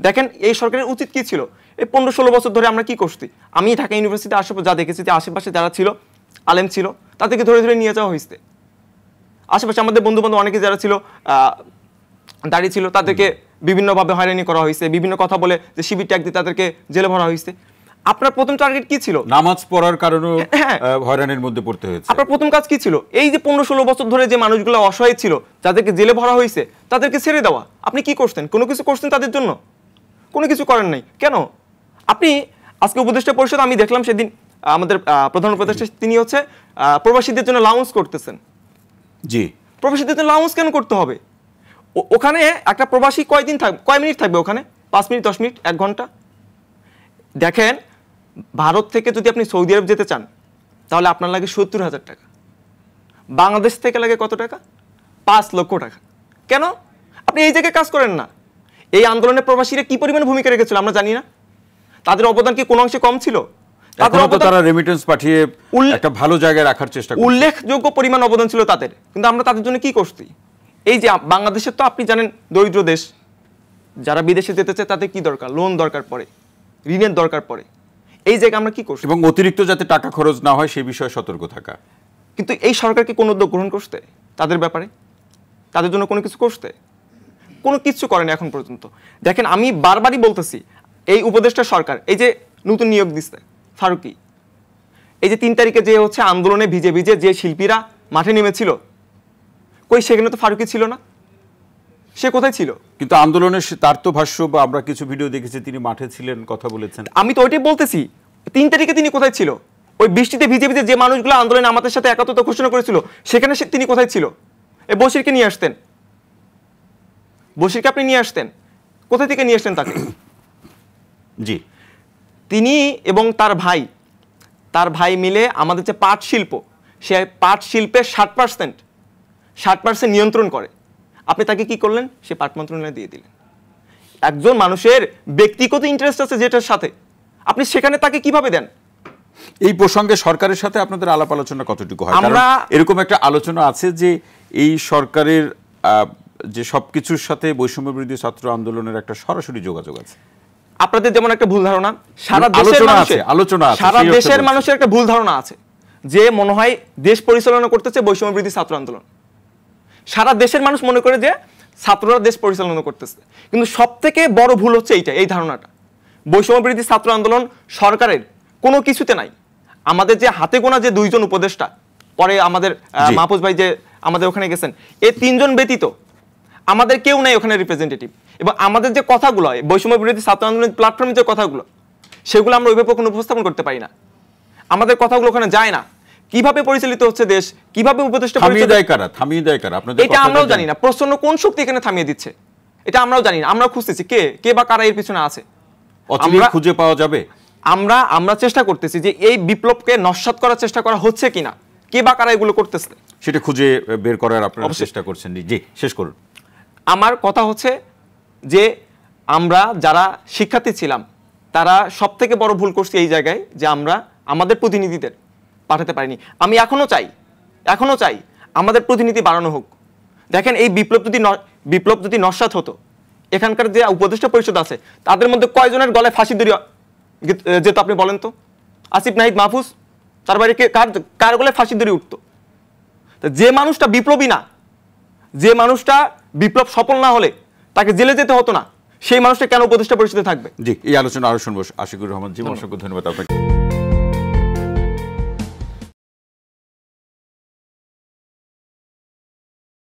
দেখেন এই সরকারের উচিত কি ছিল, এই 15-16 বছর ধরে আমরা কি করছি? আমি ঢাকা ইউনিভার্সিটিতে আশেপাশে যা দেখেছি যে আশেপাশে যারা ছিল আলেম ছিল তাদেরকে ধরে ধরে নিয়ে যাওয়া হয়েছে। আশেপাশে আমাদের বন্ধু বান্ধব অনেকে যারা ছিল দাঁড়িয়ে ছিল তাদেরকে বিভিন্নভাবে হয়রানি করা হয়েছে, বিভিন্ন কথা বলে যে শিবির ট্যাগ দিয়ে তাদেরকে জেলে ভরা হয়েছে। আপনার প্রথম টার্গেট কি ছিল? নামাজ পড়ার কারণে হয়রানির মধ্যে পড়তে হয়েছে। আপনার প্রথম কাজ কি ছিল? এই যে 15-16 বছর ধরে যে মানুষগুলো অসহায় ছিল যাদেরকে জেলে ভরা হয়েছে তাদেরকে ছেড়ে দেওয়া। আপনি কি করছেন? কোনো কিছু করছেন তাদের জন্য? কোনো কিছু করেন নাই। কেন? আপনি আজকে উপদেষ্টা পরিষদ আমি দেখলাম সেদিন আমাদের প্রধান উপদেষ্টা তিনি হচ্ছে প্রবাসীদের জন্য লাউন্স করতেছেন। জি, প্রবাসীদের জন্য লাউন্স কেন করতে হবে? ওখানে একটা প্রবাসী কয়দিন থাকবে, কয় মিনিট থাকবে ওখানে? 5 মিনিট, 10 মিনিট, 1 ঘন্টা? দেখেন, ভারত থেকে যদি আপনি সৌদি আরব যেতে চান তাহলে আপনার লাগে 70,000 টাকা। বাংলাদেশ থেকে লাগে কত টাকা? 5 লক্ষ টাকা। কেন? আপনি এই জায়গায় কাজ করেন না। এই আন্দোলনে প্রবাসীরা কি পরিমাণে ভূমিকা রেখেছিল আমরা জানি না? তাদের অবদান কি কোনো অংশে কম ছিল? তারা রেমিটেন্স পাঠিয়ে একটা ভালো জায়গায় রাখার চেষ্টা করছে, উল্লেখযোগ্য পরিমাণ অবদান ছিল তাদের। কিন্তু আমরা তাদের জন্য কি করছি? এই যে বাংলাদেশের তো আপনি জানেন দরিদ্র দেশ, যারা বিদেশে যেতে চায় তাদের কি দরকার? লোন দরকার পড়ে, ঋণের দরকার পড়ে। এই জায়গায় আমরা কি করছি? এবং অতিরিক্ত যাতে টাকা খরচ না হয় সেই বিষয়ে সতর্ক থাকা। কিন্তু এই সরকার কি কোনো উদ্যোগ গ্রহণ করতে তাদের ব্যাপারে? তাদের জন্য কোনো কিছু করতে? কোনো কিছু করেনি এখন পর্যন্ত। দেখেন, আমি বারবারই বলতেছি, এই উপদেষ্টা সরকার এই যে নতুন নিয়োগ দিচ্ছে ফারুকি, এই যে 3 তারিখে যে হচ্ছে আন্দোলনে ভিজে ভিজে যে শিল্পীরা মাঠে নেমেছিল, কই সেখানে তো ফারুকি ছিল না। সে কোথায় ছিল? কিন্তু আন্দোলনে তার তো ভাষ্য বা আমরা কিছু ভিডিও দেখেছি তিনি মাঠে ছিলেন, কথা বলেছেন। আমি তো ওইটাই বলতেছি, 3 তারিখে তিনি কোথায় ছিল? ওই বৃষ্টিতে ভিজে ভিজে যে মানুষগুলো আন্দোলনে আমাদের সাথে একাত্মতা ঘোষণা করেছিল সেখানে তিনি কোথায় ছিল? এই বশিরকে নিয়ে আসতেন, বশিরকে আপনি নিয়ে আসতেন, কোথা থেকে নিয়ে আসতেন তাকে? জি, তিনি এবং তার ভাই মিলে আমাদের যে পাট শিল্প, সে পাট শিল্পের 60% নিয়ন্ত্রণ করে। আপনি তাকে কি করলেন? সে পাট মন্ত্রণালয়ে দিয়ে দিলেন। একজন মানুষের ব্যক্তিগত ইন্টারেস্ট আছে যেটার সাথে, আপনি সেখানে তাকে কিভাবে দেন? এই প্রসঙ্গে সরকারের সাথে আপনাদের আলাপ আলোচনা কতটুকু হয়? আমরা এরকম একটা আলোচনা আছে যে এই সরকারের যে সবকিছুর সাথে বৈষম্য বিরোধী ছাত্র আন্দোলনের একটা সরাসরি যোগাযোগ আছে। আপনাদের যেমন একটা ভুল ধারণা, সারা দেশের মানুষের একটা ভুল ধারণা আছে যে মনে হয় দেশ পরিচালনা করতেছে বৈষম্য বিরোধী ছাত্র আন্দোলন। সারা দেশের মানুষ মনে করে যে ছাত্ররা দেশ পরিচালনা করতেছে, কিন্তু সবথেকে বড় ভুল হচ্ছে এই ধারণাটা। বৈষম্য বিরোধী ছাত্র আন্দোলন সরকারের কোনো কিছুতে নাই। আমাদের যে হাতে গোনা যে 2 জন উপদেষ্টা, পরে আমাদের মাহফুজ ভাই যে আমাদের ওখানে গেছেন, এই 3 জন ব্যতীত আমাদের কেউ নাই ওখানে রিপ্রেজেন্টেটিভ। এবং আমাদের যে কথাগুলো বৈষম্য বিরোধী ছাত্র আন্দোলনের প্ল্যাটফর্মে যে কথাগুলো, সেগুলো আমরা ওইভাবে কোনো উপস্থাপন করতে পারি না। আমাদের কথাগুলো ওখানে যায় না। কিভাবে পরিচালিত হচ্ছে দেশ, কিভাবে উপদেষ্টা থামিয়ে দেয় কারা আপনাদের, এটা আমরাও জানি না। প্রচন্ড কোন শক্তি এখানে থামিয়ে দিচ্ছে এটা আমরাও জানি না। আমরা খুঁজতেছি কে বা কারা এর পিছনে আছে, আমরা খুঁজে পাওয়া যাবে। আমরা চেষ্টা করতেছি যে এই বিপ্লবকে নস্যাৎ করার চেষ্টা করা হচ্ছে কিনা, কে বা কারা এগুলো করতেছে সেটা খুঁজে বের করার আপনারা চেষ্টা করছেন। জি, শেষ করুন। আমার কথা হচ্ছে যে আমরা যারা শিক্ষার্থী ছিলাম তারা সবথেকে বড় ভুল করছি এই জায়গায় যে আমরা আমাদের প্রতিনিধিদের পাঠাতে পারিনি। আমি এখনো চাই আমাদের প্রতিনিধি বাড়ানো হোক। দেখেন, এই বিপ্লব যদি নস্যাৎ হতো, এখানকার যে উপদেষ্টা পরিষদ আছে তাদের মধ্যে কয়জনের গলায় ফাঁসি দড়ি যেত আপনি বলেন তো? আসিফ নাহিদ, মাহফুজ, তার বাইরে কার গলায় ফাঁসি দড়ি উঠতো? যে মানুষটা বিপ্লবী না, যে মানুষটা বিপ্লব সফল না হলে তাকে জেলে যেতে হতো না, সেই মানুষটা কেন উপদেষ্টা পরিষদে থাকবে? জি, এই আলোচনা আরো শুনবো। আশিকুর রহমান জি, অসংখ্য ধন্যবাদ আপনাকে।